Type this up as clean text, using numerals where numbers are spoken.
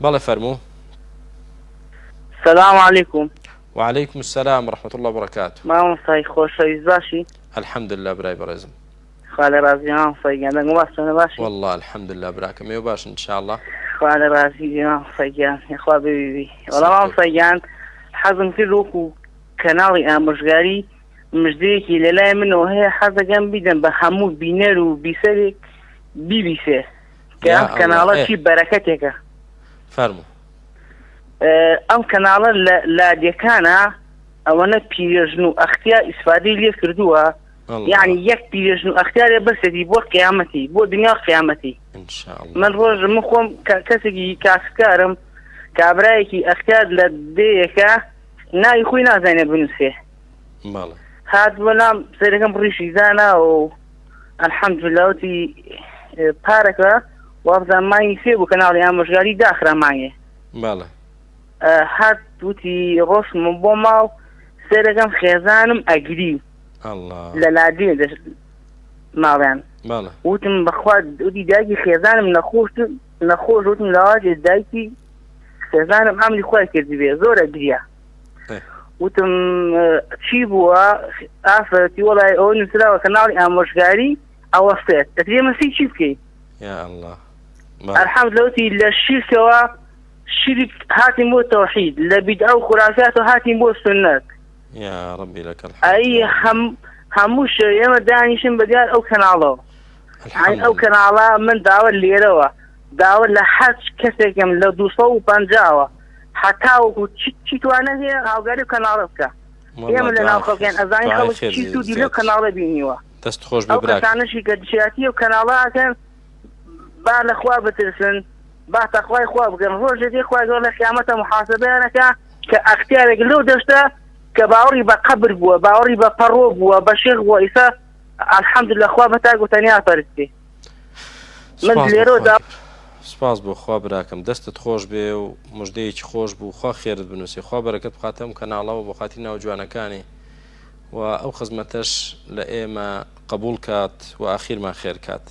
بەڵێ فەرموو. السلام عليكم. وعليكم السلام ورحمة الله وبركاته. مامۆستای خۆشەویست باشی؟ الحمد لله برای بەڕێزم. خوا لە ڕازی مامۆستای گیان دەنگ باشتانە باشی؟ والله الحمد لله براکەم ئێوە باشن انشاءالله. خوا لە ڕازی مامۆستای گیان خوا ببیبی. وەڵام مامۆستای گیان حەزم کرد وەکو کەناڵی ئامۆژگاری مژدەیەکی لەلای منەوە هەیە حەز دەکەم بیدەم بە هەموو بینەر و بیسەرێک بیبیسێ کە ئەم کەناڵەکی بەرەکەتێکە. فەرموو. ئەم کەناڵە لە لادیەکانە ئەوەنە پیرێژن و ئەختیار ئیسفادەی لێ کردووە، یعنی یەک پیرێژن و ئەختیارێ بەسێتی بۆ قیامەتی، بۆ دنیا قیامەتی. من ڕۆژ من خۆم کەسێکی کاسبکارم کابرایەکی ئەختیار لە دەیەکە ناوی خۆی نازانێت بنووسێ، هات بەلام سەرەکەم ڕیشی زانە و ئەلحەمدولillah وتی پارەکە وابزان مانگی سێ بوو کەناڵی ئامۆژگاری داخرا مانگێ. هات وتی ڕۆشتم بۆ ماڵ سەرەکەم خێزانم ئەگری لە لادێ ماڵیان. وتم بەخوا وتی دایکی خێزانم نەخۆش وتم لاواجێ دایکی خێزانم ئەمری خۆی کردی بێ زۆر ئەگریە. وتم چی بووە؟ ئافرەتی وەڵای ئەوە نووسراوە کەناڵی ئامۆژگاری ئەوەستێت دەترێ مەسی چی بکەیت؟ ئەلحەمدولillah وتی لە شیرکەوە شرك هاتم بو توحيد لبدعة وخرافات وهاتم بو سنة. يا ربي لك الحمد. أي هموش يوم دانيشن بديار أو كنالو. يعني أو كنالا من دعوة اللي يروى دعوة لحد كسكم لو دوصو بنجاوة حتى وشيتو أنا هي هاوغاري كنالوكا. يوم اللي ناخذ كان أذاني خلص شيتو دي لو كنالا بينيوا. تستخوش ببراك. أو كان شيء قدشاتي وكنالا كان بالأخوة بترسن. بعد أخوي بقى نروج دي أخوي قال لك يا متى محاسبة أنا كاختيارك لو دشته كباوري بقبر بوا باوري بقروب بوا بشيخ وإسا الحمد لله أخوي بتاعو تاني أفرتي من ليرو دا سپاس بۆ خوا براکەم دەستت خۆش بێ و مژدەیەکی خۆش بوو خوا خێرت بنووسێ خوا بەرەکەت بخاتەم کەناڵەوە بۆ خاتی ناو جوانەکانی و ئەو خزمەتەش لە ئێمە قبول کات و ئاخیرمان خێر کات.